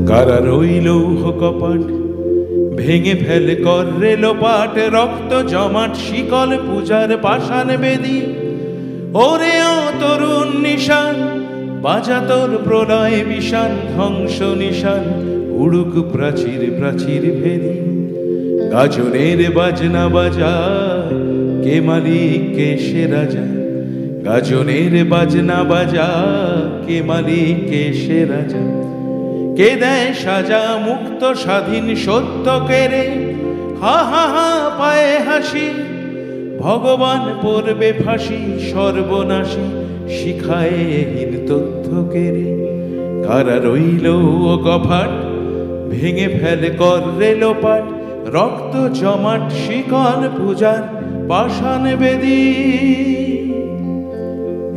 কারা রইল কপাট ভেঙে ফেলে করে লোপাট, রক্ত জমাট শিকল পূজার পাষাণ বেদি। ওরে ও তরুণ নিশান বাজা তোর প্রলয় বিষান, ধ্বংস নিশান উড়ুক প্রাচীর প্রাচীর ভেদি। গাজনের বাজনা বাজা কে মালিক কে সে রাজা, গাজনের বাজনা বাজা কে মালিক কে সে রাজা। কে দেয় সাজা মুক্ত স্বাধীন সত্য কেড়ে, হা হা হা পায়ে হাসি ভগবান পড়বে ফাঁসি, সর্বনাশী শিখায় হীন তথ্য কেড়ে। কারা রইল ও কপাট ভেঙে ফেলে করে লোপাট, রক্ত জমাট শিকল পূজার পাষাণ বেদি।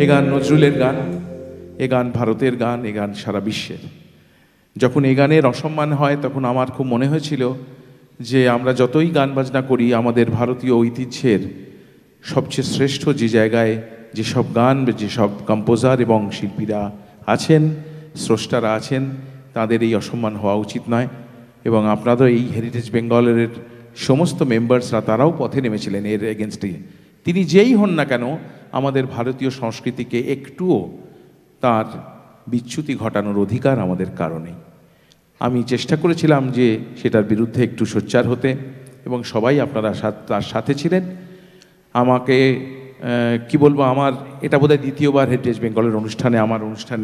এ গান নজরুলের গান, এ গান ভারতের গান, এ গান সারা বিশ্বের। যখন এই গানের অসম্মান হয় তখন আমার খুব মনে হয়েছিল যে আমরা যতই গান বাজনা করি, আমাদের ভারতীয় ঐতিহ্যের সবচেয়ে শ্রেষ্ঠ যে জায়গায় যেসব গান, যেসব কম্পোজার এবং শিল্পীরা আছেন, স্রষ্টারা আছেন, তাদের এই অসম্মান হওয়া উচিত নয়। এবং আপনাদের এই হেরিটেজ বেঙ্গলের সমস্ত মেম্বার্সরা তারাও পথে নেমেছিলেন এর এগেনস্টে। তিনি যেই হন না কেন, আমাদের ভারতীয় সংস্কৃতিকে একটুও তার বিচ্যুতি ঘটানোর অধিকার আমাদের কারণে। আমি চেষ্টা করেছিলাম যে সেটার বিরুদ্ধে একটু সোচ্চার হতে, এবং সবাই আপনারা তার সাথে ছিলেন। আমাকে কি বলবো, আমার এটা বোধহয় দ্বিতীয়বার হেরিটেজ বেঙ্গলের অনুষ্ঠানে আমার অনুষ্ঠান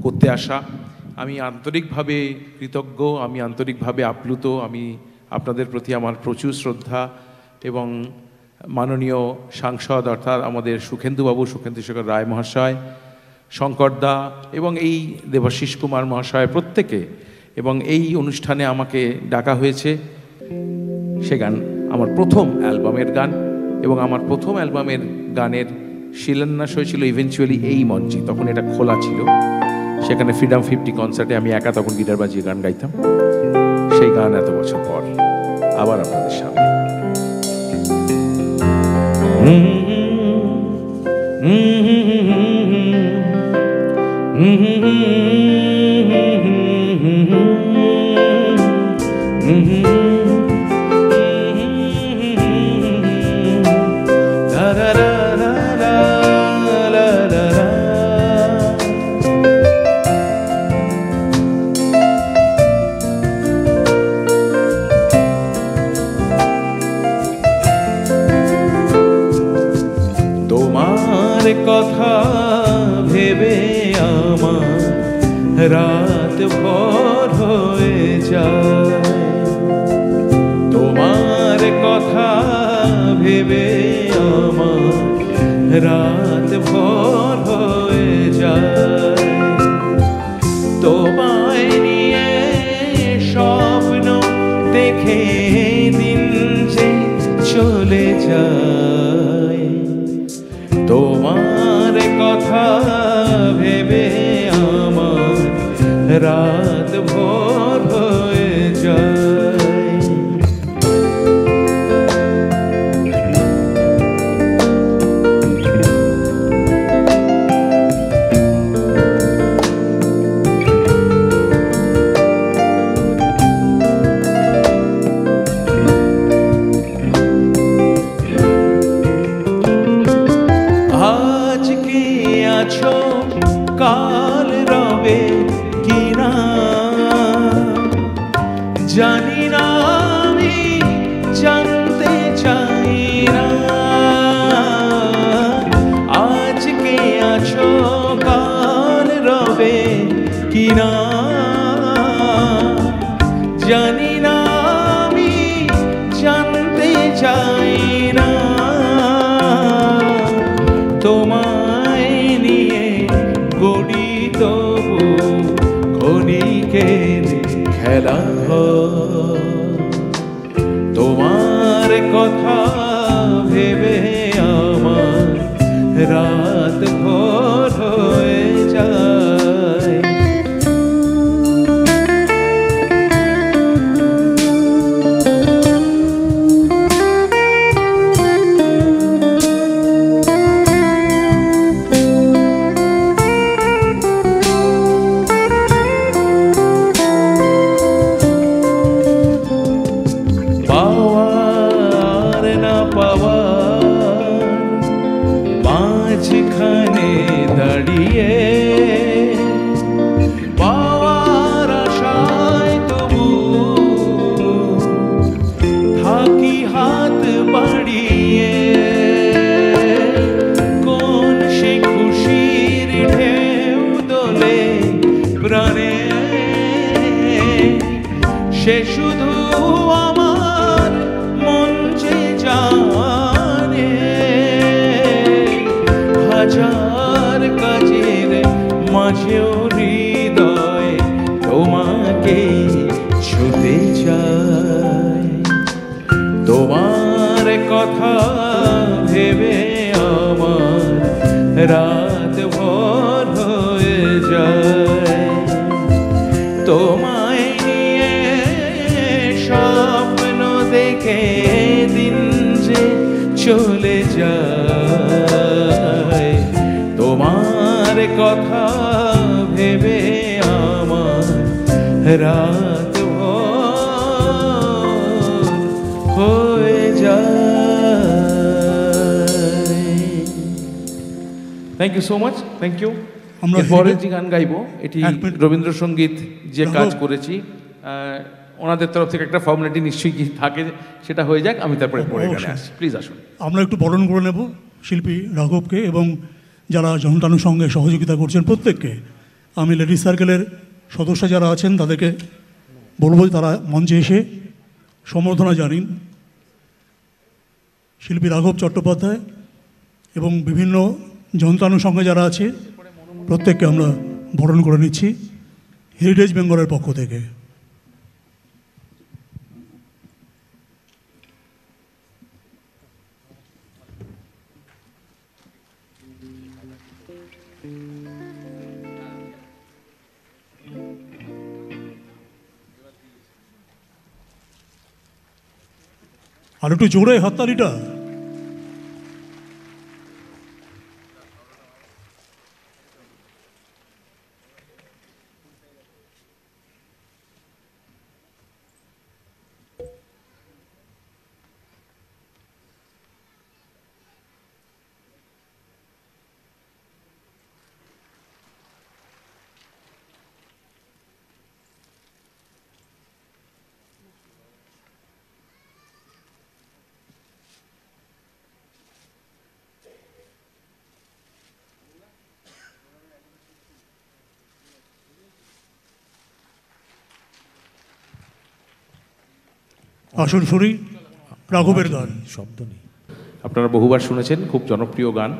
করতে আসা। আমি আন্তরিকভাবে কৃতজ্ঞ, আমি আন্তরিকভাবে আপ্লুত। আমি আপনাদের প্রতি আমার প্রচুর শ্রদ্ধা, এবং মাননীয় সাংসদ অর্থাৎ আমাদের সুখেন্দুবাবু, সুখেন্দু শেখর রায় মহাশয়, শঙ্করদা এবং এই দেবাশিস কুমার মহাশয় প্রত্যেকে, এবং এই অনুষ্ঠানে আমাকে ডাকা হয়েছে। সে গান আমার প্রথম অ্যালবামের গান, এবং আমার প্রথম অ্যালবামের গানের শিলান্যাস হয়েছিল ইভেনচুয়ালি এই মঞ্চে। তখন এটা খোলা ছিল, সেখানে ফ্রিডম 50 কনসার্টে আমি একা তখন গিটার বাজিয়ে গান গাইতাম। সেই গান এত বছর পর আবার আপনাদের সামনে। তোমার কথা ভেবে আমার রাত ভর হয়ে যায়, তোমার কথা ভেবে আমার রাত ভর হয়ে যায়। তোমায় নিয়ে স্বপ্ন দেখে দিন যে চলে যায়, তোমার কথা ভেবে আমার রাত ভোর হয়ে যায়। কাল রবে কিনা জানি না, আমি জানতে চাই না। আজকে আছো কাল রবে কিনা জানি না, আমি জানতে চাই না। তোমায় নিয়ে গড়ি তবু ক্ষণিকের খেলা, তোমার কথা ভেবে আমার রাত ভোর হয়ে যায়। সে শুধু আমার মন যে জানে, হাজার কাজের মাঝেও হৃদয় তোমাকে ছুতে চায়। তোমার কথা ভেবে আমার রাত ভোর হয়ে যায়। তোমায় নিয়ে স্বপ্ন দেখে দিন যে চলে যায়। তোমার কথা ভেবে আমার রাত ভোর হয়ে যায়। Thank you so much, thank you. আমরা পরের যে গান গাইবো এটি রবীন্দ্রসঙ্গীত যে কাজ করেছি, ওনাদের তরফ থেকে একটা ফর্মালিটি নিশ্চয়ই কি থাকে, সেটা হয়ে যাক, আমি তারপরে পরের গানে আসছি। প্লিজ আসুন। আমরা একটু বরণ করে নেব শিল্পী রাঘবকে এবং যারা যন্ত্রাণুর সঙ্গে সহযোগিতা করছেন প্রত্যেককে। আমি লেডিস সার্কেলের সদস্য যারা আছেন তাদেরকে বলবো তারা মঞ্চে এসে সম্বর্ধনা জানিন শিল্পী রাঘব চট্টোপাধ্যায় এবং বিভিন্ন যন্ত্রাণুর সঙ্গে যারা আছে প্রত্যেককে আমরা বরণ করে নিচ্ছি হেরিটেজ বেঙ্গলের পক্ষ থেকে। আর একটু জোরে হাততালিটা। আসুন শুনি রাঘবের গান। শব্দ নেই, আপনারা বহুবার শুনেছেন, খুব জনপ্রিয় গান।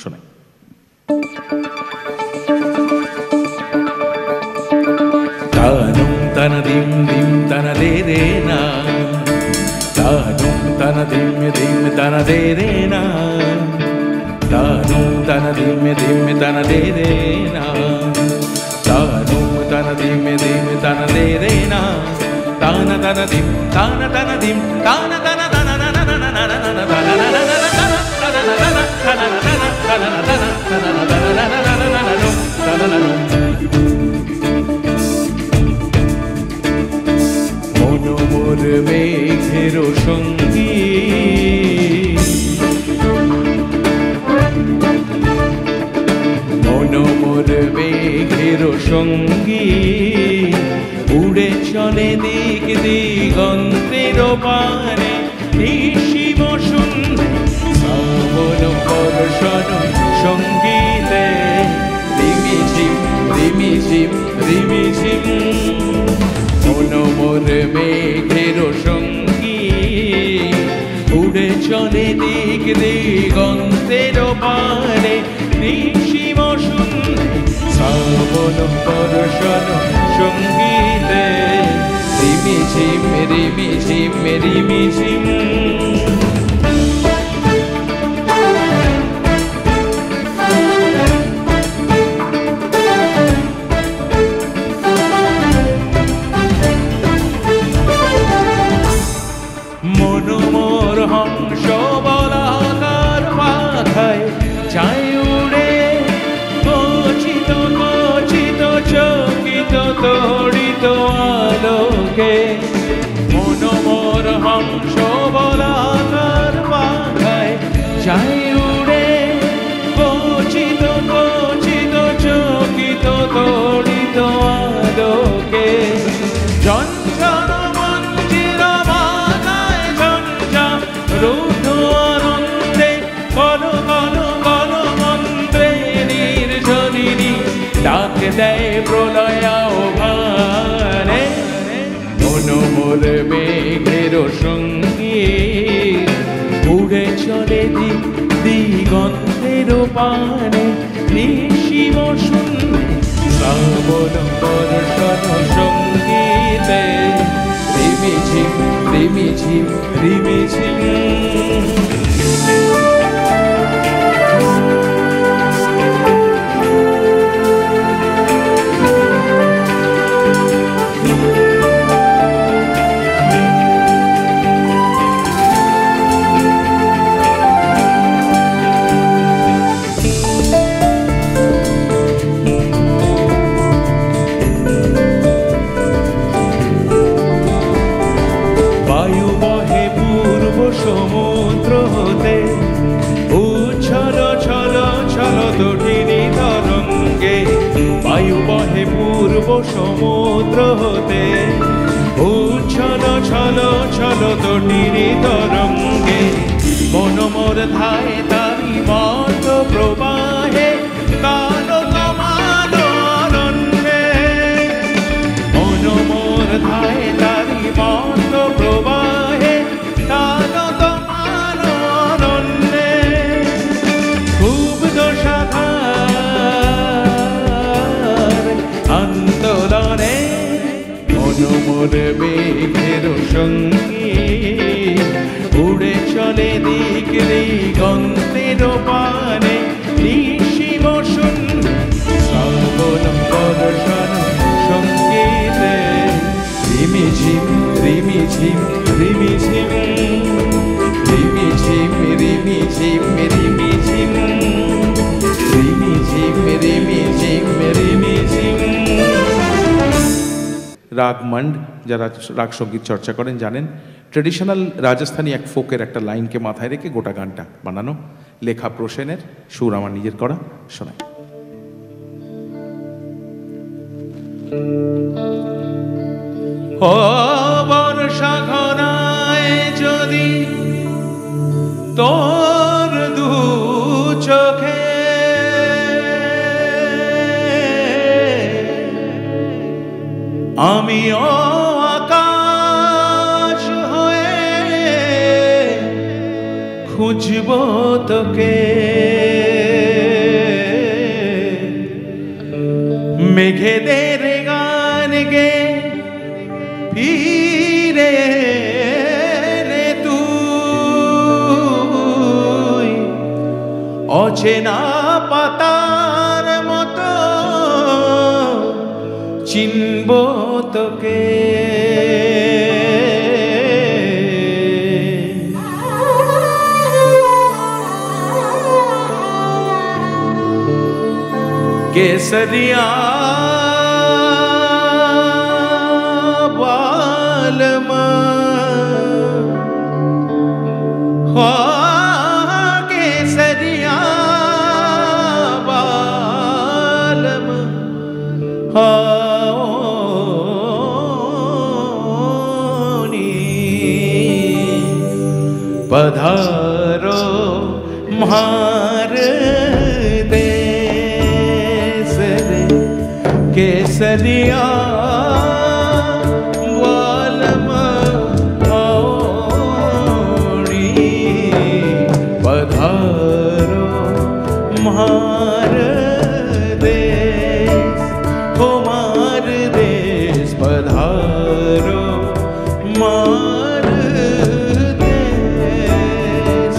শোনাই। তানুম তানা দিম দিম তানা দে রে না, তানুম তানা দিম দিম তানা দে রে না, তানুম তানা দিম দিম তানা দে রে না, তানুম তানা দিম দিম তানা দে রে না, তানা তানা দিম তানা তানা দিম তানা তানা তানা না না না না না না না মনোমোর মেঘের সঙ্গী, মনোমোর মেঘের সঙ্গী, উড়ে চলে দিক দিগন্তের পানে, নিশিম শুনবে শ্রাবণ বর্ষণ সঙ্গীতে, রিমিঝিম রিমিঝিম রিমিঝিম, মনোমোর মেঘের সঙ্গী, উড়ে চলে দিক দিগন্তের পানে, নিশিম শুনবে শ্রাবণ বর্ষণ সঙ্গীতে, রিমিঝিম রিমিঝিম রিমিঝিম। মনোমোর হংস বলাকার মাথায় চাই উড়ে, কচিত কচিত চকিত তড়িত আলোকে, মনোমোর হংস বলাকার মাথায় চাই উড়ে, কচিত কচিত চকিত তড়িত আলোকে, ঝঞ্ঝন মঞ্জির বানায় ঝঞ্ঝা রুদ্ধ আনন্দে, কল কল কল মন্ত্রে নির্ঝরিণী ডাক দেয় প্রলয় আহ্বানে, মনোমোর পানে নিশি বসুন শ্রাবণ বর্ষণ সঙ্গীতে রিমিঝিম রিমিঝিম রিমিঝিম। বায়ু বহে পূর্ব সমুদ্র হতে উচ্ছল ছল ছল তটিনী তরঙ্গে। বায়ু বহে পূর্ব সমুদ্র হতে উচ্ছল ছল ছল তটিনী তরঙ্গে। মন মোর ধায় তারি মত প্রবাহে কালো কমান অরণ্যে। মন মোর ধায় তারি মত প্রবাহে কালো কমান অরণ্যে। খুব দোষাধার আন্দোলনে মন মোর মেঘের সঙ্গী উড়ে চলে দিক দিগন্তের পানে নিশি বসুন শ্রাবণ বর্ষণ সঙ্গীতে রিমিঝিম রিমিঝিম রিমিঝিম রিমিঝিম রিমিঝিম রিমিঝিম রিমিঝিম রিমিঝিম রিমিঝিম। রাগ মন্ড, যারা রাগ সঙ্গীত চর্চা করেন জানেন, ট্রেডিশনাল রাজস্থানী এক ফোকের একটা লাইনকে মাথায় রেখে গোটা গানটা বানানো, লেখা প্রসেনের, সুর আমার নিজের করা। শোনাই। ও বর্ষা ঘনায় যদি তোর দু চোখে আমিও আকাশ হয়ে খুঁজব তোকে। মেঘেদের গান গে ফিরে রে তুই অচেনা পাতার মতো চিনব তোকে। केसरिया बालमा हो केसरिया बालमा हो पधारो म्हार देश रे केसरिया वालमा औड़ी पधारो म्हार देश कुमार देश पधारो मार देश।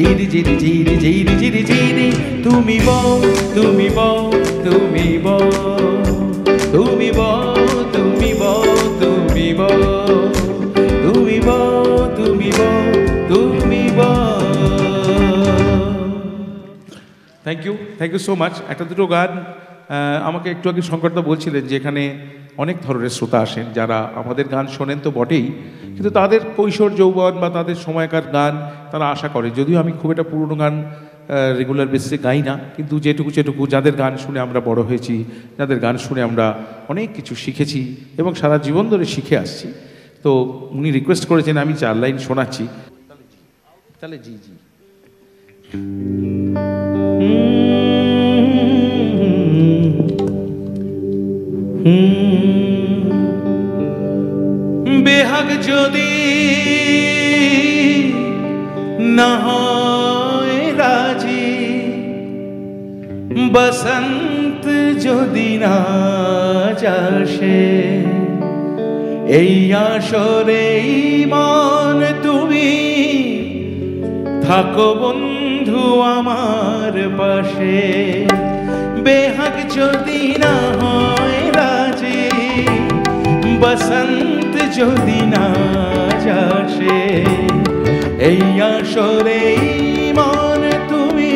জিরি জিরি জিরি জিরি জিরি জিরি তুমি বউ তুমি বউ তুমি বউ তুমি বউ তুমি বউ তুমি বউ তুমি বউ তুমি বউ তুমি বউ। Thank you so much. একটা দুটো গান আমাকে একটু আগে শঙ্করদা বলছিলেন যে এখানে অনেক ধরনের শ্রোতা আসেন যারা আমাদের গান শোনেন তো বটেই, কিন্তু তাদের কৈশোর যৌবন বা তাদের সময়কার গান তারা আশা করে। যদিও আমি খুব একটা পুরনো গান রেগুলার বেসিসে গাই না, কিন্তু যেটুকু যাদের গান শুনে আমরা বড় হয়েছি, যাদের গান শুনে আমরা অনেক কিছু শিখেছি এবং সারা জীবন ধরে শিখে আসছি, তো উনি রিকোয়েস্ট করেছেন আমি 4 লাইন শোনাচ্ছি। তাহলে জি জি বেহাগ যদি না হয় রাজি, বসন্ত যদি না যাসে, এই আসরে মন তুমি থাকো বন্ধু আমার পাশে। বেহাগ যদি না হয় রাজি, বসন্ত যদি না যাসে, এই আসরে মন তুমি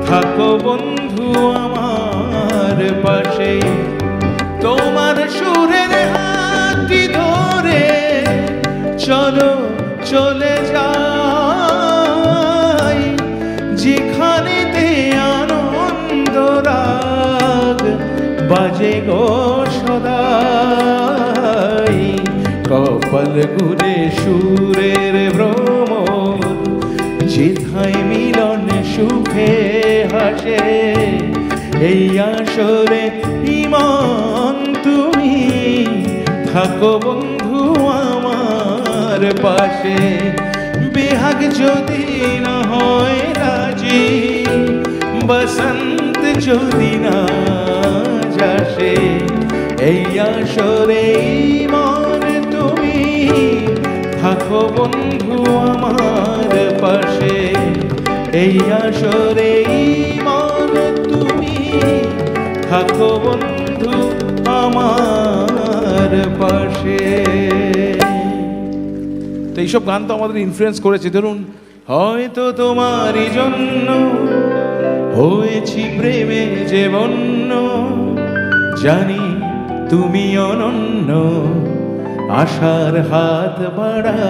থাকো বন্ধু আমার পাশে। তোমার সুরের হাতটি ধরে চলো চলে যাই, যেখানেতে আনন্দ রাগ বাজে গো সদাই। কপাল ঘুরে সুরের ভ্রমর, যেথায় মিলন সুখে হাসে, এই আসরে ইমন তুমি থাকো বন্ধু আমার পাশে। বেহাগ যদি না হয় রাজি, বসন্ত যদি না যাসে, এই আসরে মন তুমি থাকো বন্ধু আমার পাশে। এই আসরে মন তুমি থাকো বন্ধু আমার পাশে। তো এইসব গান তো আমাদের ইনফ্লুয়েন্স করেছে। ধরুন, হয়তো তোমারই জন্য হয়েছি প্রেমে যে বন্য, জানি তুমি অনন্য, আশার হাত বাড়া।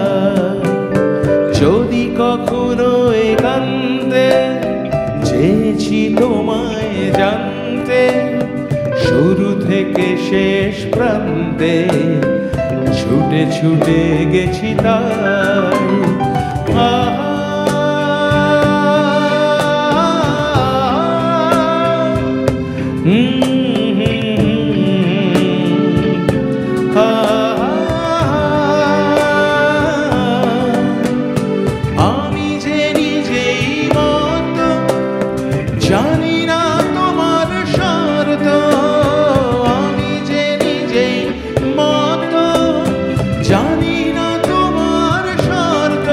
যদি কখনো একান্তে চেয়েছি তোমায় জানতে, শুরু থেকে শেষ প্রান্তে ছুটে ছুটে গেছি তাই। আমি যে নিজেই মতো জানি না তোমার শর্ত, আমি যে নিজেই মতো জানি না তোমার শর্ত।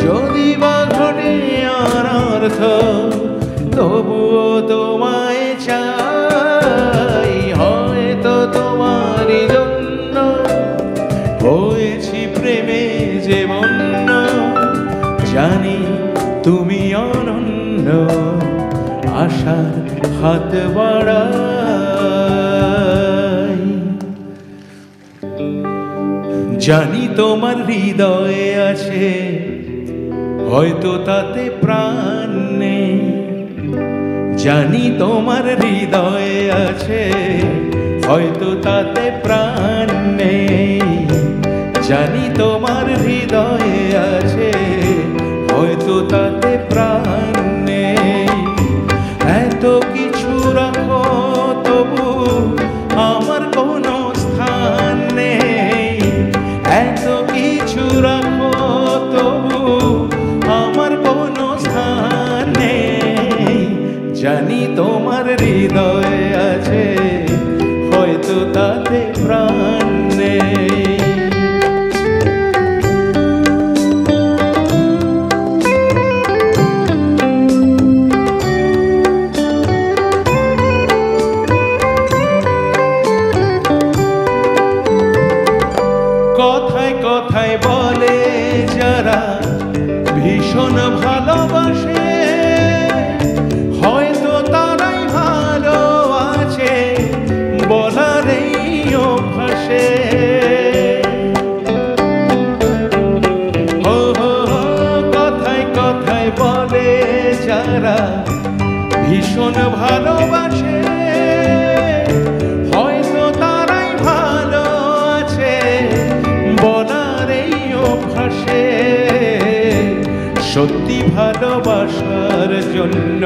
যদি বা ঘটে অনর্থ, তবুও তোমায় চাই। হয়তো তোমারই জন্য হয়েছি প্রেমে যে বন্য, জানি তুমি অনন্য, আশার হাত বাড়াই। জানি তোমার হৃদয়ে আছে হয়তো তাতে প্রাণ নেই, জানি তোমার হৃদয়ে আছে হয়তো তাতে প্রাণ নেই, জানি তোমার হৃদয়ে আছে হয়তো তাতে প্রাণ নেই। এত কিছু রাখো তবু আমার কোনো স্থান নেই, এত কিছু রাখো তবু আমার কোনো স্থান নেই। জানি তোমার হৃদয়ে আছে হয়তো তাতে প্রাণ নেই। ভীষণ ভালোবাসে, হয়তো তারাই ভালো আছে বলার এই অভ্যাসে। সত্যি ভালোবাসার জন্য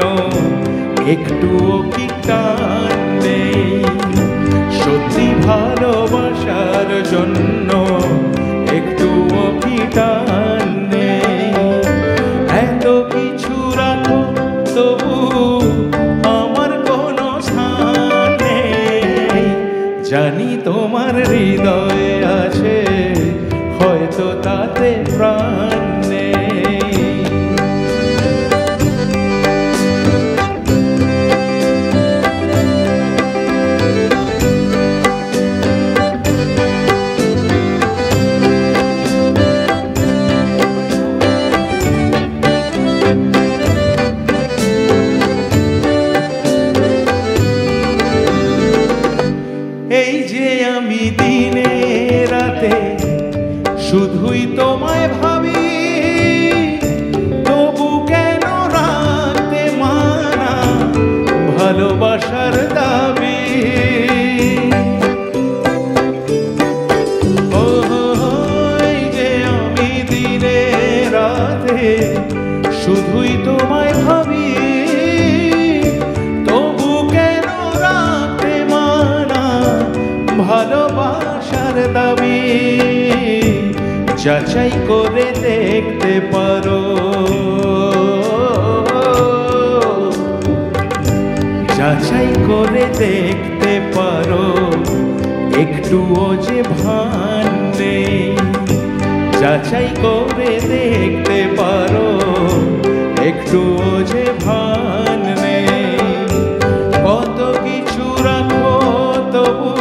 একটুও কি টান নেই, সত্যি ভালোবাসার জন্য একটুও কি টান নেই। এত কিছু রাখো তবু আমার কোনো স্থান নেই, জানি তোমার হৃদয়ে আছে হয়তো তাতে প্রাণ নেই। এই যে আমি দিনে রাতে শুধুই তোমায় ভাবি, তবু কেন রাতে মানা ভালোবাসার দাবি। ও এই যে আমি দিনে রাতে শুধুই তোমায় ভাবি, তবু কেন রাতে মানা ভালোবাসার দাবি। যাচাই করে দেখতে পারো, যাচাই করে দেখতে পারো একটুও যে ভান নেই, যাচাই করে দেখতে পারো একটুও যে ভান নেই। কত কিছু রাখো তবু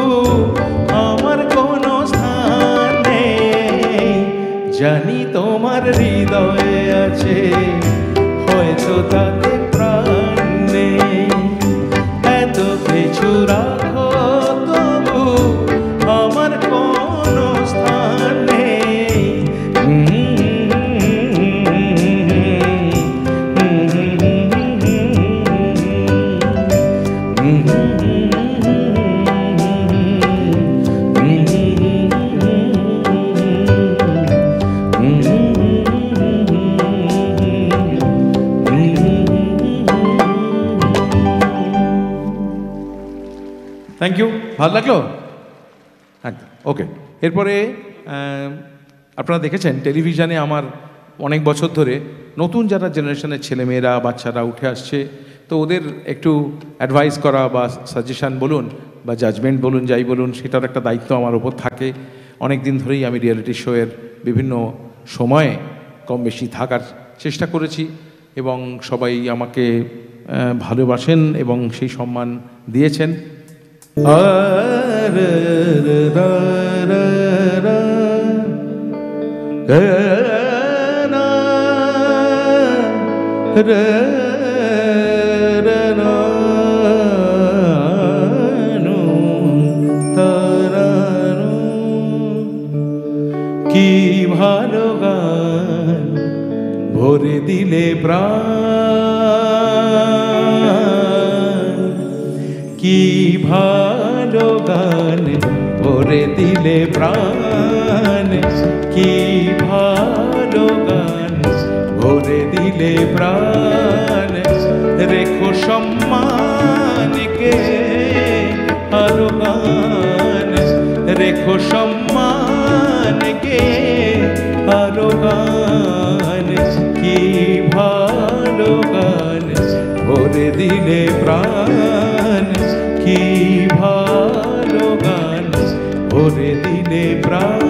আমার কোনো স্থান নেই, জানি তোমার হৃদয়ে আছে হয়তো তাতে প্রাণ নেই। এত কিছু রাখো তবু আমার কোনো স্থান নেই। থ্যাংক ইউ, ভালো লাগলো একদম। ওকে, এরপরে আপনারা দেখেছেন টেলিভিশনে আমার অনেক বছর ধরে নতুন যারা জেনারেশনের ছেলেমেয়েরা বাচ্চারা উঠে আসছে, তো ওদের একটু অ্যাডভাইস করা বা সাজেশান বলুন বা জাজমেন্ট বলুন, যাই বলুন, সেটার একটা দায়িত্ব আমার ওপর থাকে। অনেক দিন ধরেই আমি রিয়েলিটি শোয়ের বিভিন্ন সময়ে কম বেশি থাকার চেষ্টা করেছি এবং সবাই আমাকে ভালোবাসেন এবং সেই সম্মান দিয়েছেন। কি ভালো গান ভরে দিলে প্রাণ, কি ভালো গান ভরে দিলে প্রাণ, কি ভালো গান ভরে দিলে প্রাণ। রেখো সম্মানকে আরো গান, রেখো সম্মানকে আরো গান, কি ভালো গান ভরে দিলে প্রাণ, কি ভালো গান ভরে দিলে প্রাণ।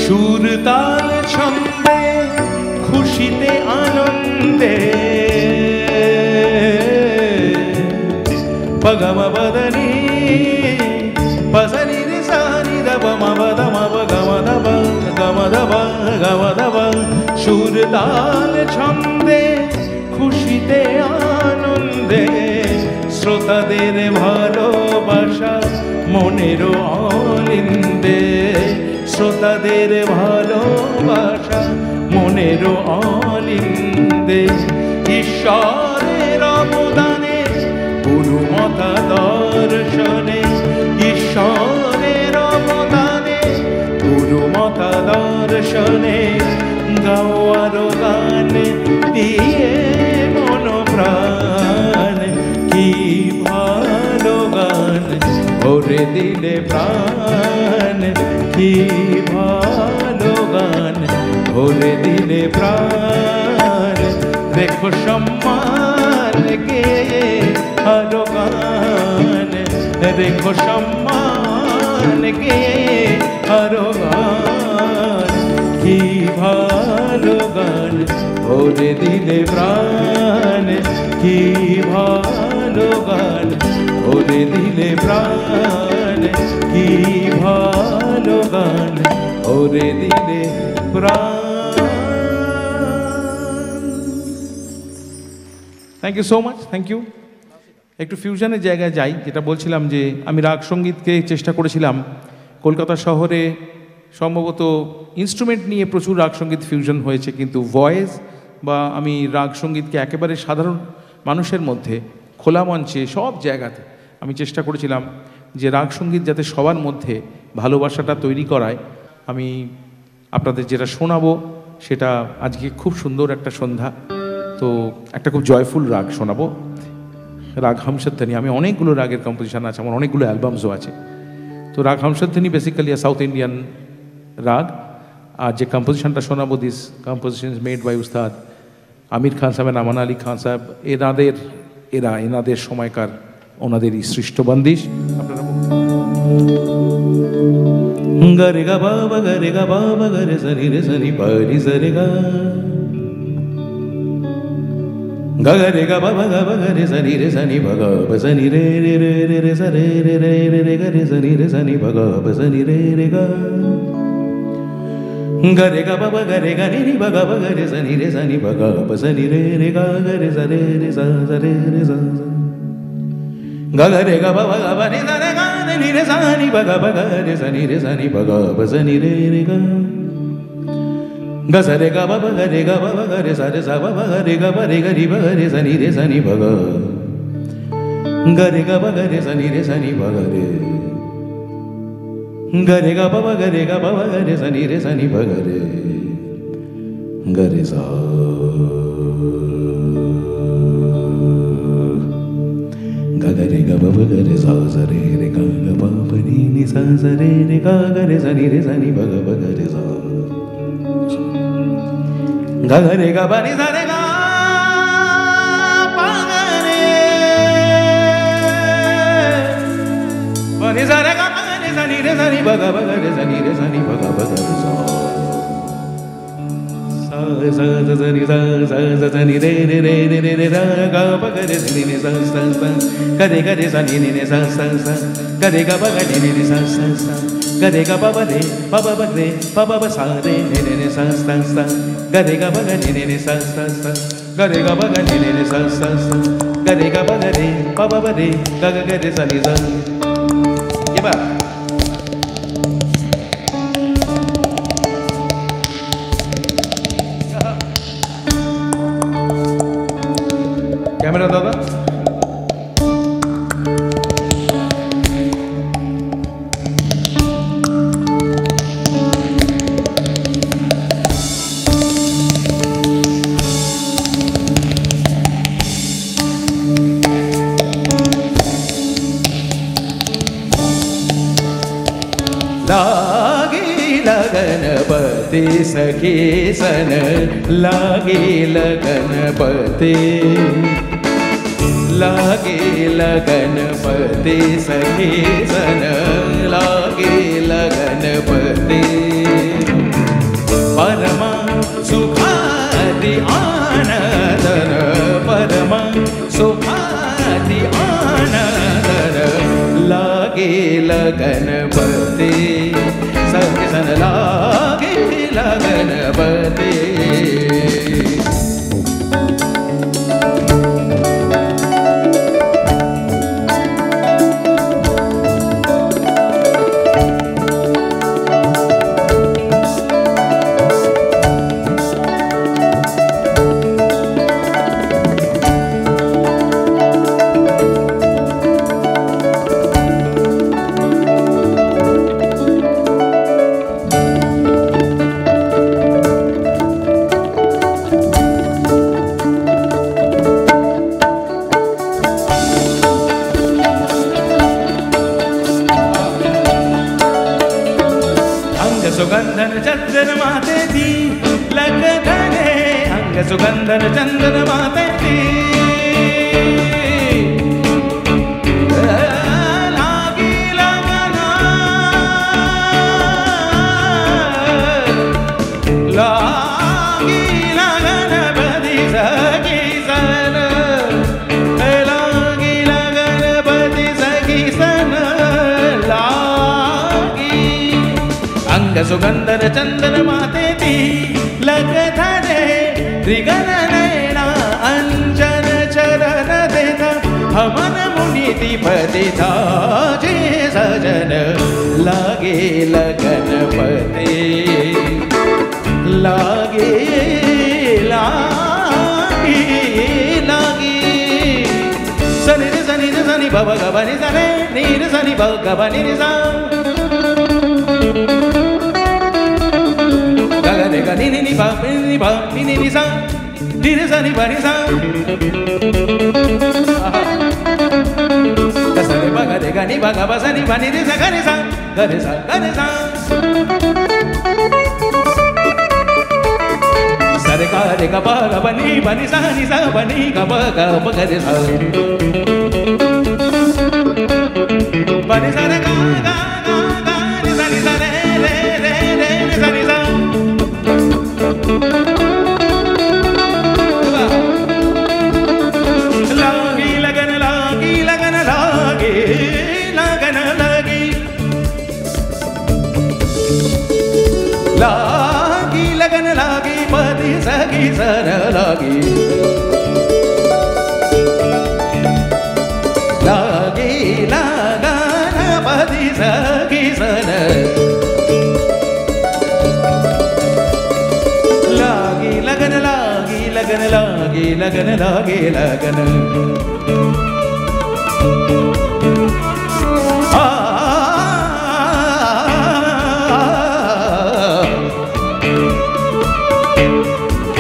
সুর তাল ছন্দে খুশিতে আনন্দে পগম বদনি পসনি রে সানি দব ম বদম তাল ছন্দে খুশিতে আনন্দে শ্রোতাদের ভালোবাসা মনের অলিন্দে শ্রোতাদের ভালোবাসা মনের অলিন্দে ঈশ্বরের অবদানে গুরুমতা দর্শনে ঈশ্বরের অবদানে গুরুমতা দর্শনে গাওয়ার গান দিয়ে মন প্রাণ কি ভালো গান ভরে দিলে প্রাণ কি ভালো গান ভরে দিলে প্রাণ দেখো সম্মান গে আরো গান দেখো সম্মান গে আরো গান কি ভালো গান ভরে দিলে প্রাণ কি ভালো গান ভরে দিলে প্রাণ কি ভালো গান ভরে দিলে প্রাণ। Thank you so much, thank you. একটু ফিউশনের জায়গায় যাই, যেটা বলছিলাম যে আমি রাগ সঙ্গীতকে চেষ্টা করেছিলাম কলকাতা শহরে সম্ভবত ইনস্ট্রুমেন্ট নিয়ে প্রচুর রাগ সঙ্গীত ফিউশন হয়েছে, কিন্তু ভয়েস বা আমি রাগ সঙ্গীতকে একেবারে সাধারণ মানুষের মধ্যে খোলা মঞ্চে সব জায়গাতে আমি চেষ্টা করেছিলাম যে রাগ সঙ্গীত যাতে সবার মধ্যে ভালোবাসাটা তৈরি করায়। আমি আপনাদের যেটা শোনাবো সেটা আজকে খুব সুন্দর একটা সন্ধ্যা, তো একটা খুব জয়ফুল রাগ শোনাবো, রাগ হামসধ্বনি। আমি অনেকগুলো রাগের কম্পোজিশন আছে, আমার অনেকগুলো অ্যালবামসও আছে। তো রাগ হামসধ্বনি বেসিক্যালি সাউথ ইন্ডিয়ান রাগ, আর যে কম্পোজিশনটা শোনাবো this composition is made by Ustad Amir খান সাহেব, আমান আলী খান সাহেব। এনাদের সময়কার ওনাদেরই সৃষ্ট বন্দিশ। আপনারা গরে গা বাবা গরে গা বাবা গরে সরি রে সরি পারি সরে গা গরে গা বাবা গা গরে সরি রে সনি ভগা বসনি রে রে রে রে রে সরে রে রে রে রে গরে সনি রে সনি ভগা বসনি রে রে গা গরে গা বাবা গরে গা নি ভগা গরে সনি রে সনি ভগা বসনি রে রে গা গরে সরে রে সা সরে রে সা গরে গা বাবা গা নি সরে গা নি রে সনি ভগা গরে সনি রে সনি ভগা বসনি রে রে গা গরে গা বাবা গরে সরে সা বাবা গরে গা রে গরি গরে সনি রে সনি ভগা গরে গা গরে সনি রে সনি ভগা রে গরে গা বাবা গরে সনি রে সনি ভগা রে গরে সা গরে গা বাবা গরে সা সরে রে গা গা বাবা নি সা সরে রে গা গরে সনি রে সনি ভগা গরে সা গরে গা বানি সরে গা পাগরে বানি সরে গা পাগরে সনি রে সনি ভগা গরে সনি রে সনি ভগা গরে সা sa sa sa ni sa sa sa sa ni re re re re re re ra ga pa ga re ni ni sa sa sa ga re sa ni ni sa sa sa ga re ga pa ga ni ni sa sa sa ga re ga pa ba re pa re pa ba sa re ni ni sa sa sa ga re ga pa ga ni ni sa sa sa ga re ga pa ga ni ni sa sa sa ga re ga pa ga re pa ba re ga ga re sa ni sa ye ba camera दादा लागी लगन पति सखी सन लागी लगन पति लागे लगन पति सखी सन लागे लगन पति परमा सुखादि आनंदन परमा सुखादि आनंदन लागे लगन पति सखी सन लागे लगन पति चंदन माते दी लग धरे अंग सुगंधन चंदन माते दी लागी लगना लागी लगन बदी सगी सन लागी लगन बदी सगी सन अंग सुगंधर चंदन माते ती लग धरे त्रिगण नैना अंजन चरण देता हमन मुनि दीपदिता जे सजन लागे लगन पते लागे लागे लागे सनि रे सनि रे सनि बाबा गबनि सने नीर सनि बाबा गबनि रे सा गगने गनि नि बा नि नि सा नि रे सा नि बा नि सा सनि बा गरे गनि बा गा बा सा नि बा नि रे सा गरे सा गरे सा गरे सा सरे गा रे गा बा गा बा नि सा बा नि गा बा गरे सा बा नि सा रे गा गा गा नि सा रे रे रे रे नि सा लागी लगन लागी लगन लागी लगन लागी लागी लगन लागी पति सगी सर लागी लागी लगन पति सगी सर लगन लागी लगन लागी लगन लागे लगन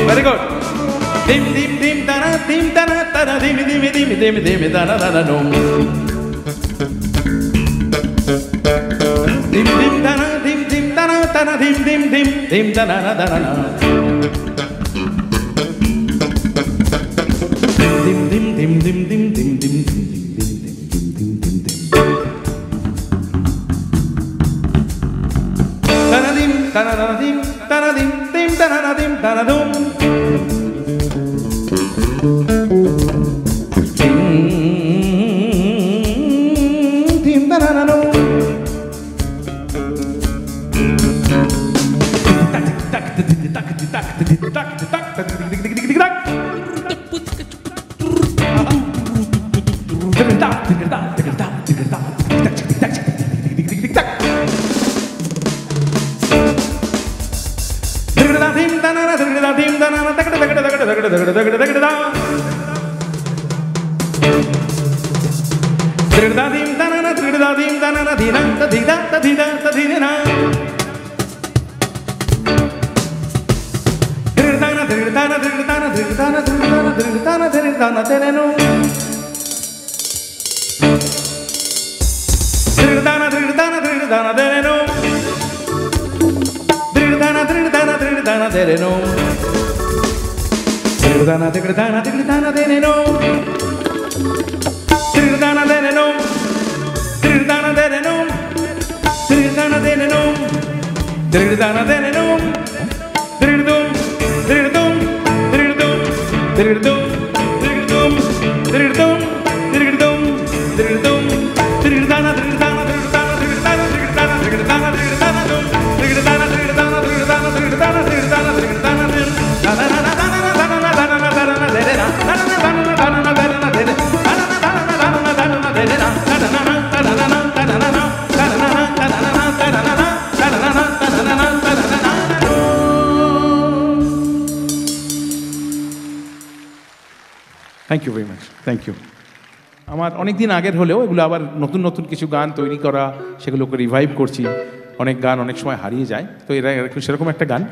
वेरी गुड धिम धिम धिम तना तना धिम धिम धिम धिम धिम तना तना नुम धिम धिम तना धिम धिम तना तना धिम धिम धिम धिम तना तना तना dim dim dim dim dim dim dim dim dim dim dim tanadim tananadim tanadim dim tananadim tanadum dim tananadum tak tak tak tak tak tak tak thank you very much thank you আমার অনেক দিন আগের হলেও এগুলো আবার নতুন নতুন কিছু গান তৈরি করা সেগুলোকে রিভাইভ করছি অনেক গান অনেক সময় হারিয়ে যায় তো এরা সেরকম একটা গান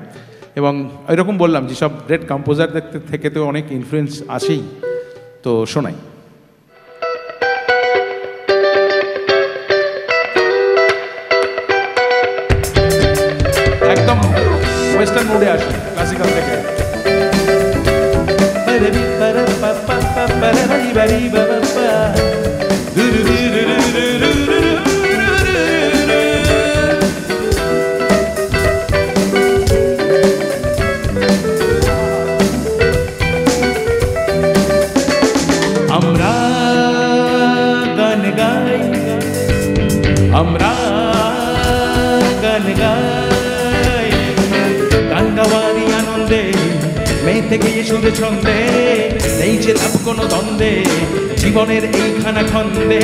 এবং এরকম বললাম যে সব গ্রেট কম্পোজারদের থেকে তো অনেক ইনফ্লুয়েন্স আসেই তো শোনাই একদম ওয়েস্টার্ন মোডে আসি ক্লাসিক্যাল থেকে। আমরা গান গাই, আমরা গান গাই, গান গাওয়ারই আনন্দে মেতে গিয়ে সুরে ছন্দে, নেই যে লাভ কোনো দ্বন্দ্বে, জীবনের এইখানা খন্দে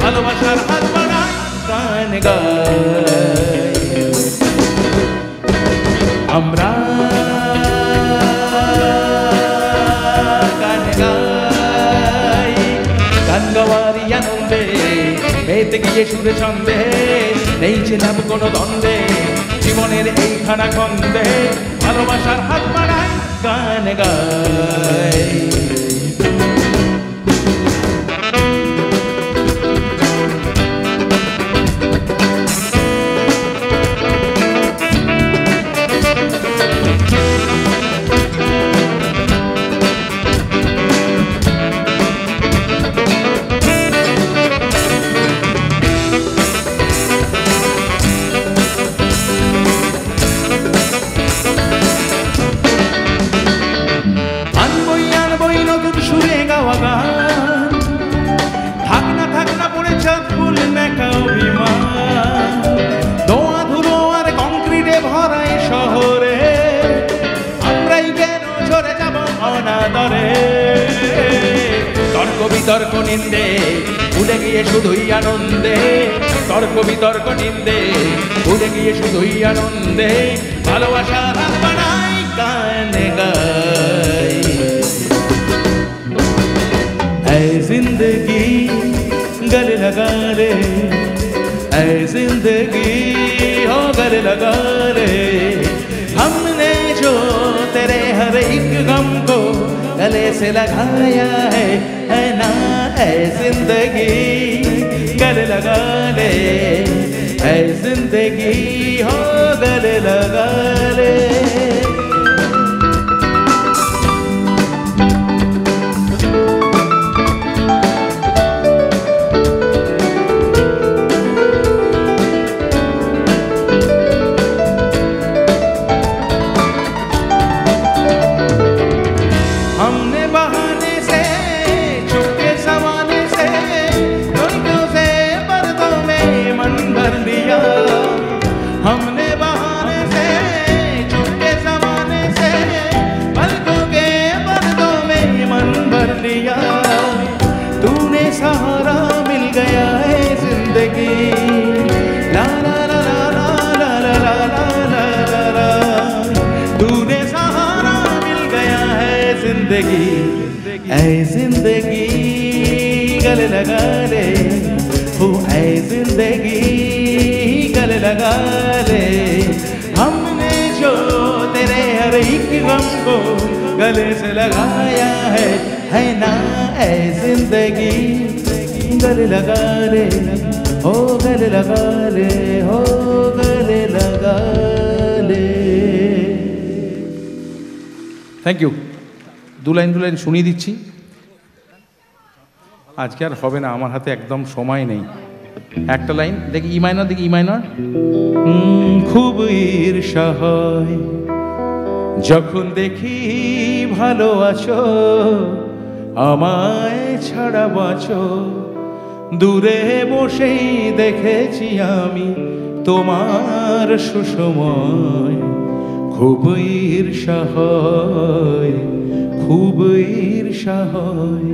ভালোবাসার হাত বাড়াই গান গাই। আমরা গান গাই, গান গাওয়ারই আনন্দে মেতে গিয়ে সুরে ছন্দে, নেই যে লাভ কোনো দ্বন্দ্বে, জীবনের এইখানা খন্দে ভালোবাসার হাত বাড়াই গান গাই। সুরে গাওয়া গান, থাক না পড়ে চাঁদ ফুল মেকা অভিমান, দোয়া ধুলো আর কংক্রিটে ভরা এই শহরে, আমরাই কেন ঝরে যাব অনাদরে। তর্ক বিতর্ক নিন্দে ভুলে গিয়ে শুধুই আনন্দে, তর্ক বিতর্ক নিন্দে ভুলে গিয়ে শুধুই আনন্দে, ভালোবাসার হাত বাড়াই গান গাই। ऐ जिंदगी गले लगा ले, ऐ जिंदगी हो गले लगा ले, हमने जो तेरे हर एक गम को गले से लगाया है ना, ऐ जिंदगी गले लगा ले, ऐ जिंदगी हो गले लगा ले। हमने बहाने से चुपके सवाने से तुमको से पर्दों में मन भर लिया, हमने बहाने से चुपके सवाने से पलकों के पर्दों में मन भर लिया, तूने सहारा मिल गया है जिंदगी, ला ला ला ला ला ला ला ला ला ला, तूने सहारा मिल गया है जिंदगी, ऐ जिंदगी गले लगा ले, हो ऐ जिंदगी गले लगा ले, हमने जो तेरे हर एक गम को गले से लगाया है ना, ऐ जिंदगी गले लगा ले, हो गले लगा ले, हो गले लगा ले। Thank you. দু লাইন শুনিয়ে দিচ্ছি, আজকে আর হবে না, আমার হাতে একদম সময় নেই। একটা লাইন দেখি, ই মাইনর দেখি, ই মাইনর। খুব ঈর্ষা হয় যখন দেখি ভালো আছো, আমায় ছাড়া বাঁচো, দূরে বসেই দেখেছি আমি তোমার সুসময়, খুব ঈর্ষা হয়, খুব ঈর্ষা হয়।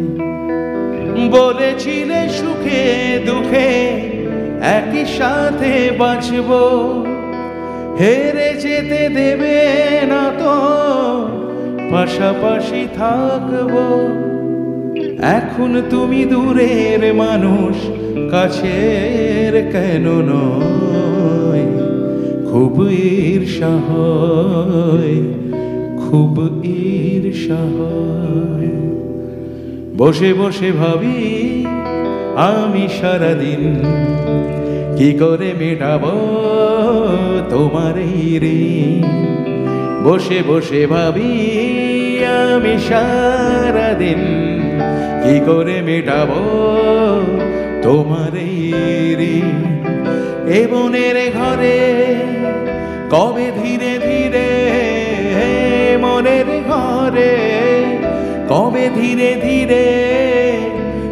বলেছিলে সুখে দুঃখে একই সাথে বাঁচবো, হেরে যেতে দেবে না তো, পাশাপাশি থাকবো। এখন তুমি দূরের মানুষ, কাছের কেন নয়, খুব ঈর্ষা হয়, খুব ঈর্ষা হয়। বসে বসে ভাবি আমি সারাদিন, কি করে মেটাবো তোমার এই ঋণ, বসে বসে ভাবি আমি সারাদিন কি করে মেটাবো তোমার এই ঋণ। এ বনের ঘরে কবে ধীরে ধীরে মনের ঘরে কবে ধীরে ধীরে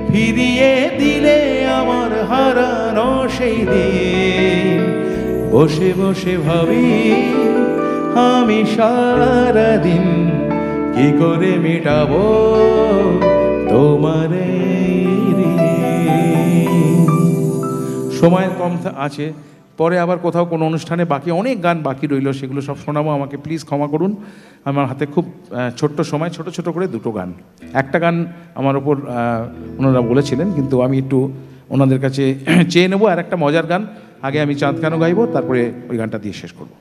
ফিরিয়ে দিলে আমার হারানো সেই দিন। বসে বসে ভাবি আমি সারাদিন কি করে মেটাবো তোমার এই ঋণ। সময় কম আছে, পরে আবার কোথাও কোনো অনুষ্ঠানে বাকি অনেক গান বাকি রইল, সেগুলো সব শোনাবো। আমাকে প্লিজ ক্ষমা করুন, আমার হাতে খুব ছোট্ট সময়, ছোট ছোট করে দুটো গান। একটা গান আমার ওপর ওনারা বলেছিলেন, কিন্তু আমি একটু ওনাদের কাছে চেয়ে নেবো আর একটা মজার গান। আগে আমি চাঁদ কেন গাইবো, তারপরে ওই গানটা দিয়ে শেষ করবো।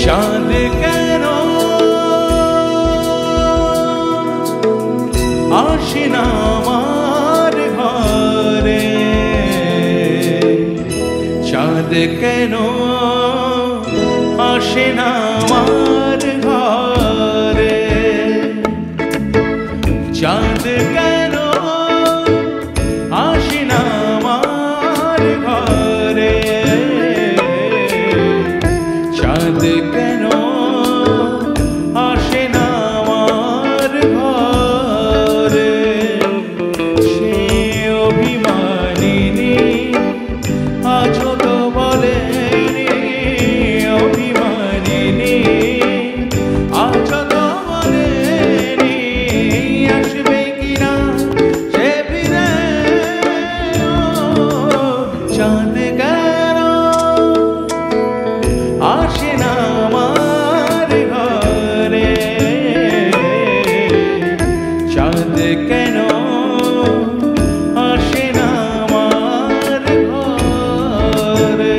চাঁদ কেন আসে না আমার ঘরে, চাঁদ কেন আসে না আমার ঘরে, চাঁদ কেন আসে না আমার ঘরে, চাঁদ কেন আসে না আমার ঘরে। সে অভিমানিনী আজও তো বলেনি, অভিমানিনী আজও তো বলেনি আসবে কিনা সে ফিরে। চাঁদ কেন আসে না আমার ঘরে, চাঁদ কেন আসে না আমার ঘরে।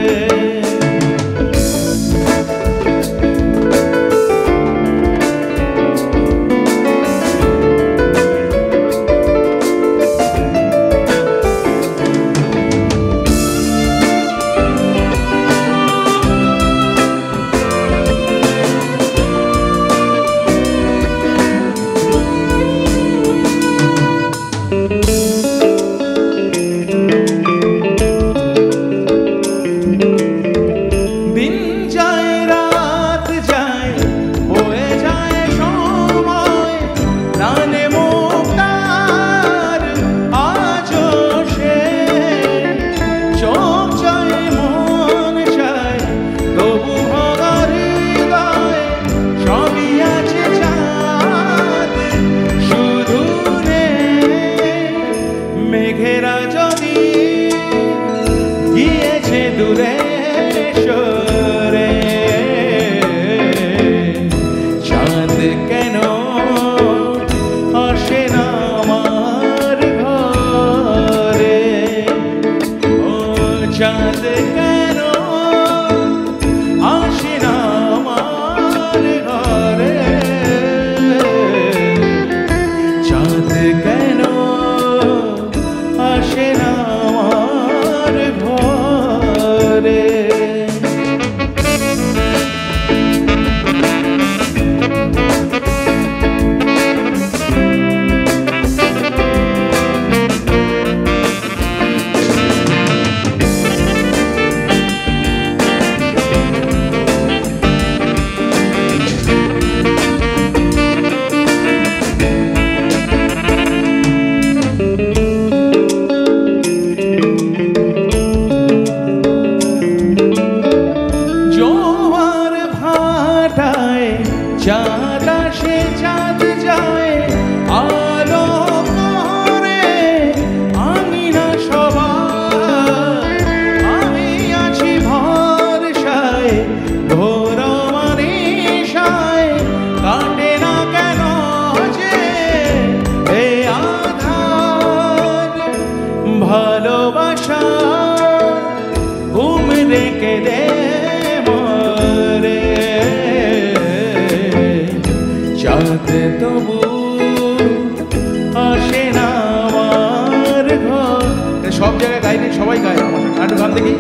গাইলে সবাই গায় আমার সঙ্গে। একটু গান দেখি।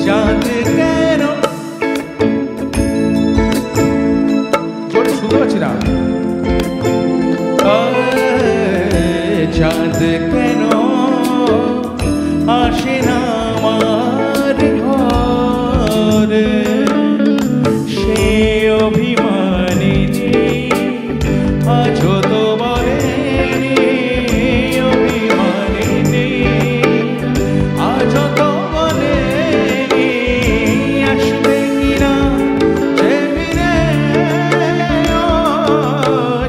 চাঁদ কেন, জোরে শুনতে পাচ্ছি না। চাঁদ কেন আসে না আমার ঘরে, সে অভিমানী আছো তো বলে, অভিমানী আছো তো বলে, আসবে কিনা সে ফিরে,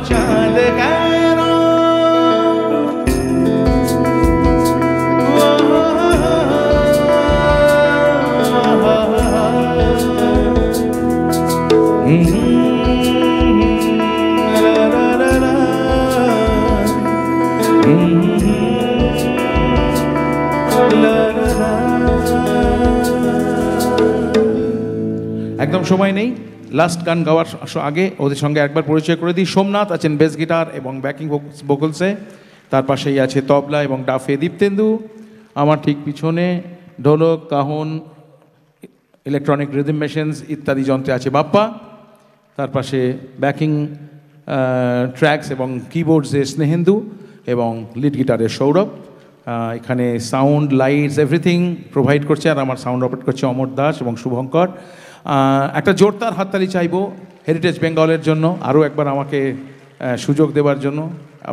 চাঁদ কেন। একদম সময় নেই, লাস্ট গান গাওয়ার আগে ওদের সঙ্গে একবার পরিচয় করে দিই। সোমনাথ আছেন বেস গিটার এবং ব্যাকিং ভোকালসে, তার পাশেই আছে তবলা এবং ডাফে দীপ্তেন্দু, আমার ঠিক পিছনে ঢোলক, কাহন, ইলেকট্রনিক রিদম মেশিনস ইত্যাদি যন্ত্রে আছে বাপ্পা, তার পাশে ব্যাকিং ট্র্যাকস এবং কিবোর্ডসে স্নেহেন্দু এবং লিড গিটারে সৌরভ। এখানে সাউন্ড, লাইটস, এভরিথিং প্রোভাইড করছে, আর আমার সাউন্ড অপারেট করছে অমর দাস এবং শুভঙ্কর। একটা জোরদার হাততালি চাইবো হেরিটেজ বেঙ্গলের জন্য, আরও একবার আমাকে সুযোগ দেওয়ার জন্য।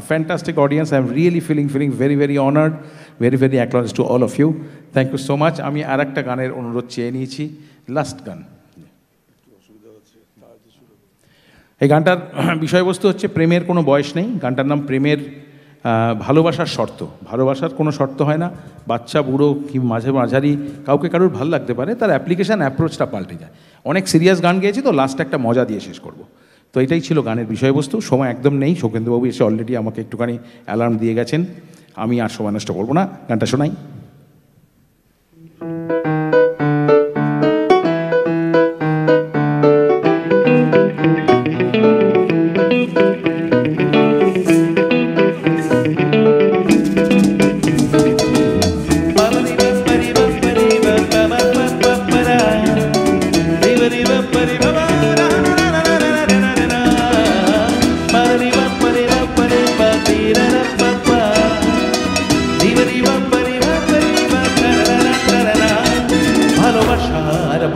Fantastic audience, I am really feeling very very honoured, very acknowledge to all of you. Thank you so much. আমি আর একটা গানের অনুরোধ চেয়ে নিয়েছি, লাস্ট গান। এই গানটার বিষয়বস্তু হচ্ছে প্রেমের কোনো বয়স নেই। গানটার নাম প্রেমের ভালোবাসার শর্ত। ভালোবাসার কোনো শর্ত হয় না, বাচ্চা বুড়ো কি মাঝারি কাউকে কারোর ভালো লাগতে পারে, তার অ্যাপ্লিকেশান অ্যাপ্রোচটা পাল্টে যায়। অনেক সিরিয়াস গান গেয়েছি তো, লাস্টে একটা মজা দিয়ে শেষ করব। তো এটাই ছিল গানের বিষয়বস্তু। সময় একদম নেই, শোকেন্দুবাবু এসে অলরেডি আমাকে একটুখানি অ্যালার্ম দিয়ে গেছেন, আমি আর সময় নষ্ট করবো না, গানটা শোনাই।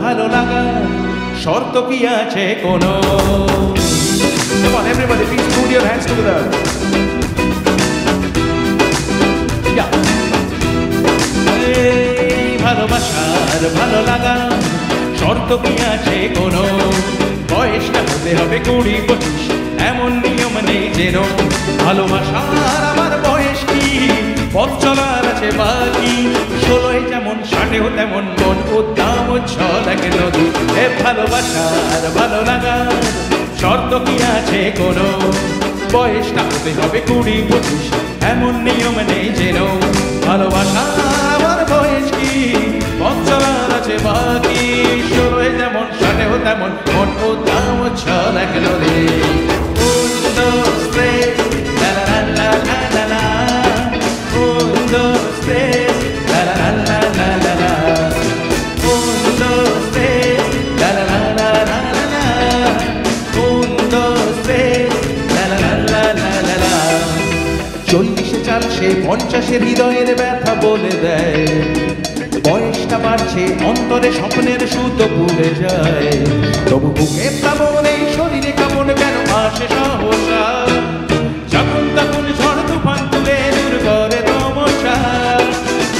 ভালো লাগা শর্ত কি আছে কোনো? Come on everybody, please put your hands together. Yeah. ভালোবাসার ভালো লাগা শর্ত কি আছে কোনো? বয়সটা হতে হবে 20-25, এমন নিয়ম নেই যেন। ভালোবাসার আমার বয়স কি, পথ চলার আছে বাকি। 16 যেমন 60 তেমন মন উদ্দাম উচ্ছল এক নদী। এ ভালোবাসার ভালো লাগা শর্ত কি আছে কোনো? বয়সটা হতে হবে 20-25, এমন নিয়ম নেই যেন। ভালোবাসার আমার বয়স কি, পথ চলার আছে বাকি। 16 যেমন 60 তেমন মন উদ্দাম উচ্ছল এক নদী। সে 50 হৃদয়ের ব্যথা বলে দেয়। বয়সটা বাড়ছে, অন্তরে স্বপ্নের সুতো ভুলে যায়। তবু বুকে প্লাবন, এই শরীরে কামন কেন আসে সহসা? যখন তখন ঝড় তুফান তুলে দূর করে তমসা।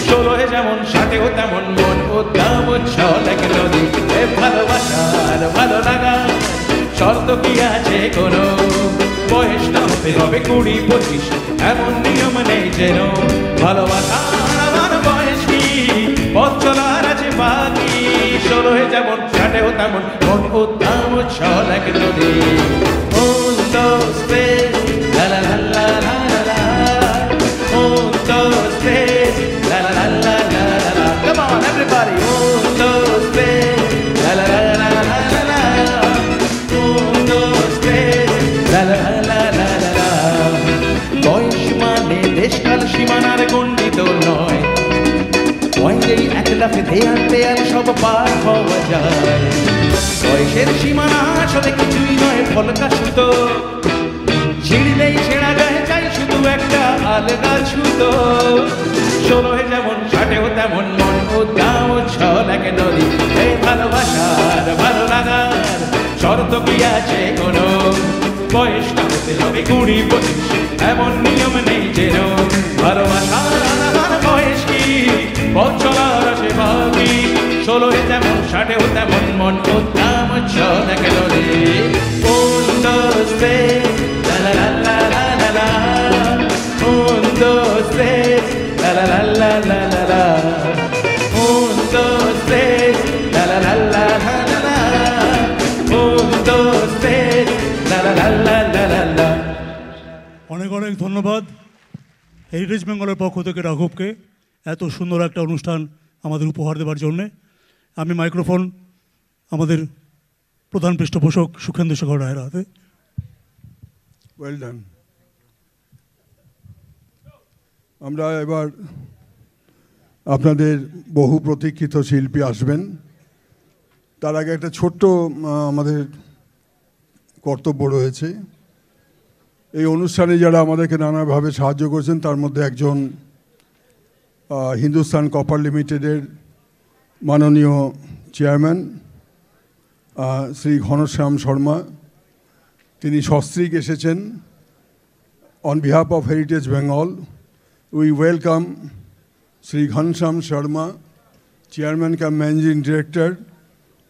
16 যেমন 60 তেমন মন উদ্দাম উচ্ছল এক নদী। এ ভালোবাসার ভালো লাগা শর্ত কি আছে কোনো? বয়সটা হতে হবে 20-25, এমন নিয়ম নেই যেন। ভালোবাসার আমার বয়স কি, পথ চলার আছে বাকি। 16 যেমন 60 তেমন মন উদ্দাম উচ্ছল এক নদী। On those days, la la la la la la. On those days, la la la la la la. Come on everybody. On those days, la la la la la la. On those days, la la la la la la. বয়স মানে দেশকাল সীমানার গণ্ডিত নয়। লাফে দেয়াল সব পার হওয়া যায়। বয়সের সীমানা আসলে কিছুই নয় ফলকা সুতো, ছিঁড়লেই ছেঁড়া যায়, চাই শুধু একটা আলগা ছুতো। 16 যেমন 60 তেমন মন উদ্দাম উচ্ছল এক নদী। এই ভালোবাসার ভালো লাগার শর্ত কি আছে কোনো? বয়সটা হতে হবে 20-25, এমন নিয়ম নেই যেন। ভালোবাসার আলাদার বয়স কি, পথ চলার আছে বাকি। 16 যেমন 60 তেমন মন উদ্দাম উচ্ছল এক নদী। Un, dos, tres, la la la la la la la. Un, dos, tres, la la la la la la la. Un, dos, tres, la la la la la la la. Un, dos, tres, la la la la la la la. অনেক অনেক ধন্যবাদ heritage বেঙ্গলের পক্ষ থেকে রাঘবকে এত সুন্দর একটা অনুষ্ঠান আমাদের উপহার দেওয়ার জন্যে। আমি মাইক্রোফোন আমাদের প্রধান পৃষ্ঠপোষক সুখেন্দু শেখর রায়ের হাতে। Well done. আমরা এবার আপনাদের বহু প্রতীক্ষিত শিল্পী আসবেন, তার আগে একটা ছোট্ট আমাদের কর্তব্য রয়েছে। এই অনুষ্ঠানে যারা আমাদেরকে নানাভাবে সাহায্য করেছেন তার মধ্যে একজন হিন্দুস্তান কপার লিমিটেডের মাননীয় চেয়ারম্যান শ্রী ঘনশ্যাম শর্মা, তিনি সস্ত্রীক এসেছেন। On behalf of heritage Bengal we welcome Shri Ghanshyam Sharma, chairman cum managing director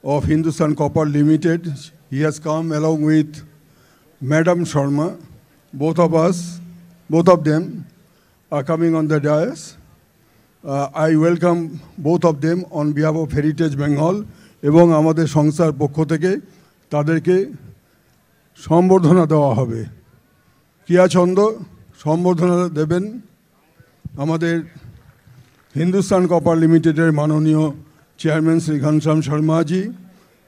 of Hindustan Copper Limited. He has come along with Madam Sharma. Both of them are coming on the dais. I welcome both of them on behalf of Heritage Bengal এবং আমাদের সংস্থার পক্ষ থেকে তাদেরকে সম্বর্ধনা দেওয়া হবে। কিয়া ছন্দ সম্বর্ধনা দেবেন আমাদের হিন্দুস্তান কপার লিমিটেডের মাননীয় চেয়ারম্যান শ্রী ঘনশ্যাম শর্মাজি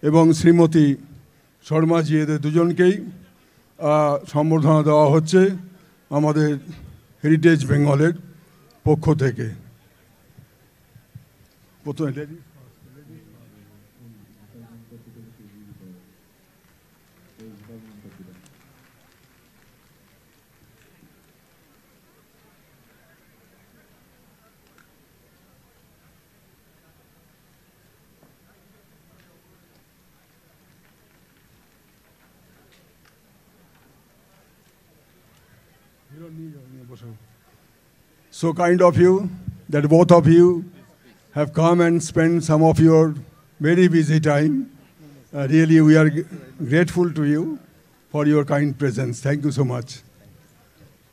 এবং শ্রীমতী শর্মাজি, এদের দুজনকেই সম্বর্ধনা দেওয়া হচ্ছে আমাদের হেরিটেজ বেঙ্গলের পক্ষ থেকে। প্রথমে so kind of you that both of you have come and spent some of your very busy time. Really, we are grateful to you for your kind presence. Thank you so much.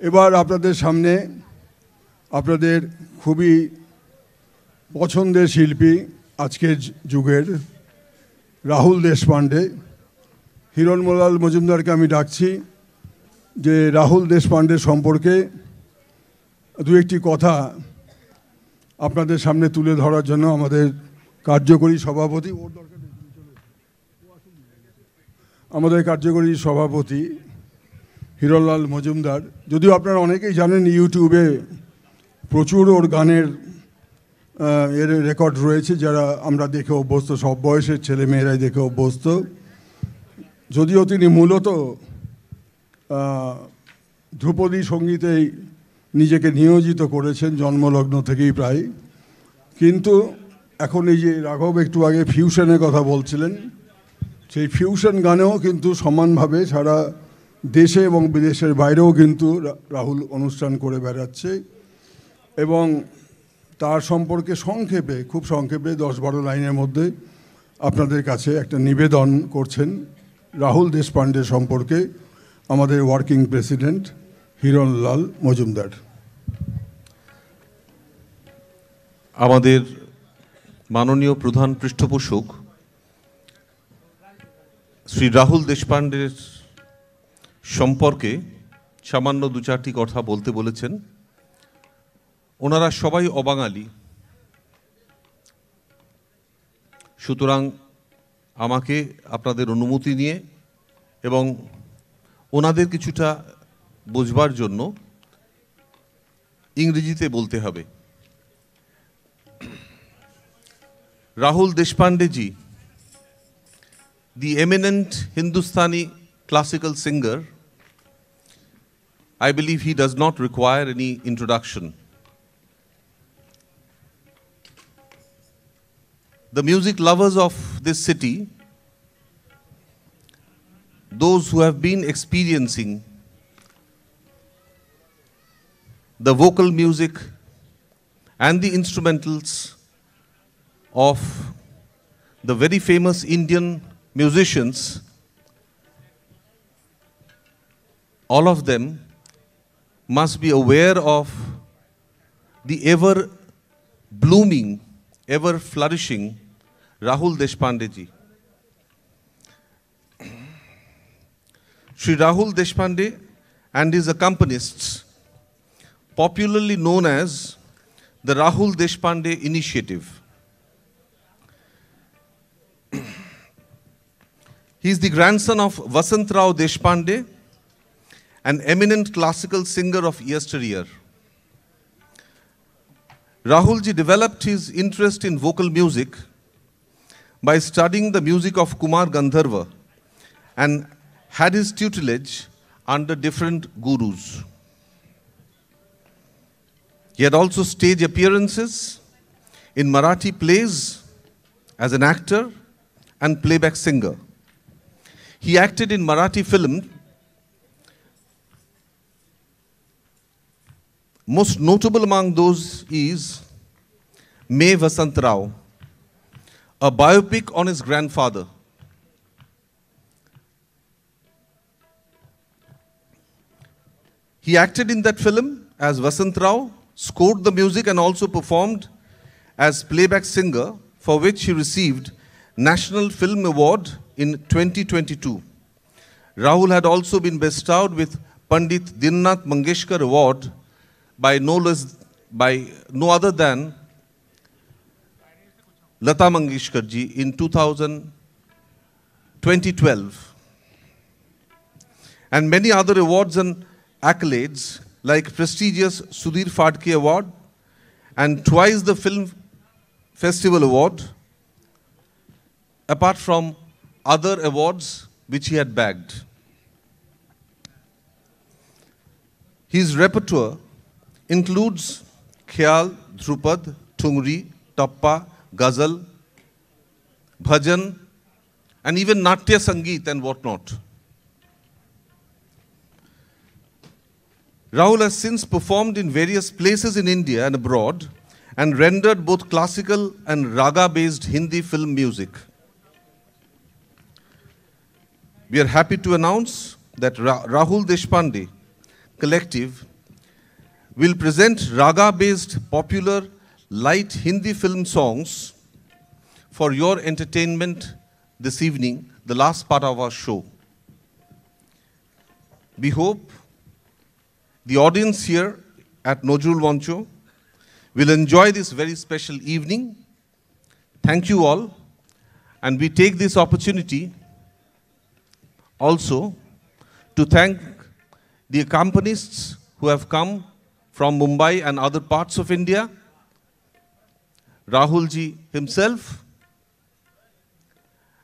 এবার আপনাদের সামনে আপনাদের খুবই পছন্দের শিল্পী আজকের যুগের রাহুল দেশপান্ডে, হিরণমলাল মজুমদারকে আমি ডাকছি যে রাহুল দেশপান্ডে সম্পর্কে দু একটি কথা আপনাদের সামনে তুলে ধরার জন্য আমাদের কার্যকরী সভাপতি হিরণলাল মজুমদার, যদিও আপনারা অনেকেই জানেন ইউটিউবে প্রচুর ওর গানের এর রেকর্ড রয়েছে, যারা আমরা দেখে অভ্যস্ত, সব বয়সের ছেলে মেয়েরাই দেখে অভ্যস্ত। যদিও তিনি মূলত ধ্রুপদী সঙ্গীতেই নিজেকে নিয়োজিত করেছেন জন্মলগ্ন থেকেই প্রায়, কিন্তু এখন এই যে রাঘব একটু আগে ফিউশনের কথা বলছিলেন, সেই ফিউশন গানেও কিন্তু সমানভাবে সারা দেশে এবং বিদেশের বাইরেও কিন্তু রাহুল অনুষ্ঠান করে বেড়াচ্ছে। এবং তার সম্পর্কে সংক্ষেপে, খুব সংক্ষেপে 10-12 লাইনের মধ্যে আপনাদের কাছে একটা নিবেদন করছেন রাহুল দেশপান্ডে সম্পর্কে আমাদের ওয়ার্কিং প্রেসিডেন্ট হিরণলাল মজুমদার। আমাদের মাননীয় প্রধান পৃষ্ঠপোষক শ্রী রাহুল দেশপান্ডের সম্পর্কে সামান্য 2-4টি কথা বলতে বলেছেন। ওনারা সবাই অবাঙালি, সুতরাং আমাকে আপনাদের অনুমতি নিয়ে এবং ওনাদের কিছুটা বোঝবার জন্য ইংরেজিতে বলতে হবে। Rahul Deshpande ji, the eminent Hindustani classical singer, I believe he does not require any introduction. The music lovers of this city, those who have been experiencing the vocal music and the instrumentals of the very famous Indian musicians, all of them must be aware of the ever blooming, ever flourishing Rahul Deshpande ji. Shri Rahul Deshpande and his accompanists, popularly known as the Rahul Deshpande Initiative. He is the grandson of Vasantrao Deshpande, an eminent classical singer of yesteryear. Rahulji developed his interest in vocal music by studying the music of Kumar Gandharva and had his tutelage under different gurus. He had also stage appearances in Marathi plays as an actor and playback singer. He acted in Marathi film. Most notable among those is May Vasantrao, a biopic on his grandfather. He acted in that film as Vasantrao, scored the music and also performed as playback singer, for which he received National Film Award in 2022. Rahul had also been bestowed with Pandit Dinnath Mangeshkar Award by no other than Lata Mangeshkar ji in 2012. And many other awards and accolades like prestigious Sudhir Phadke Award and twice the Film Festival Award, apart from other awards which he had bagged. His repertoire includes Khyal, Dhrupad, Thungri, Tappa, Ghazal, Bhajan, and even Natya Sangeet and whatnot. Rahul has since performed in various places in India and abroad and rendered both classical and raga-based Hindi film music. We are happy to announce that Rahul Deshpande Collective will present raga-based popular light Hindi film songs for your entertainment this evening, the last part of our show. We hope the audience here at Nojrul Moncho will enjoy this very special evening. Thank you all. And we take this opportunity also to thank the accompanists who have come from Mumbai and other parts of India, Rahulji himself,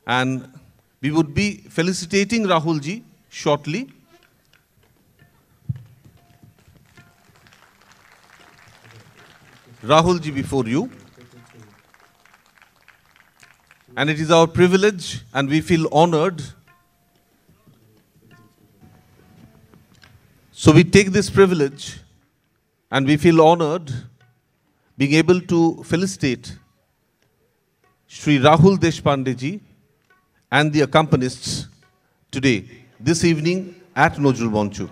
and we would be felicitating Rahulji shortly. Rahulji before you. And it is our privilege and we feel honored. So we take this privilege and we feel honored being able to felicitate Shri Rahul Deshpande ji and the accompanists today, this evening at Nojrul Moncho.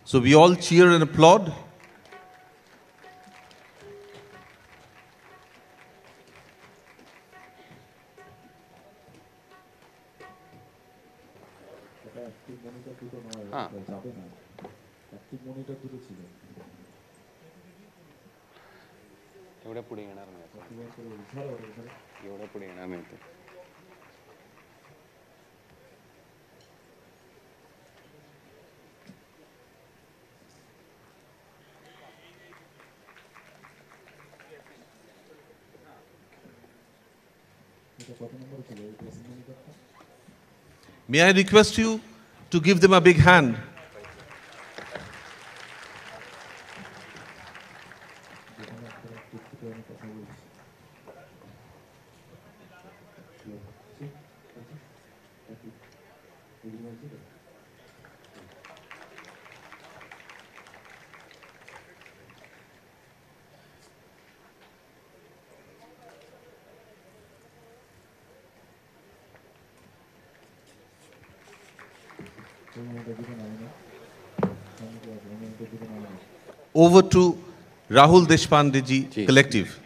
So we all cheer and applaud. एवढ्या पुढे येणार नाही एवढ्या पुढे येणार नाही ते May I request you to give them a big hand? Over to Rahul Deshpande ji Collective.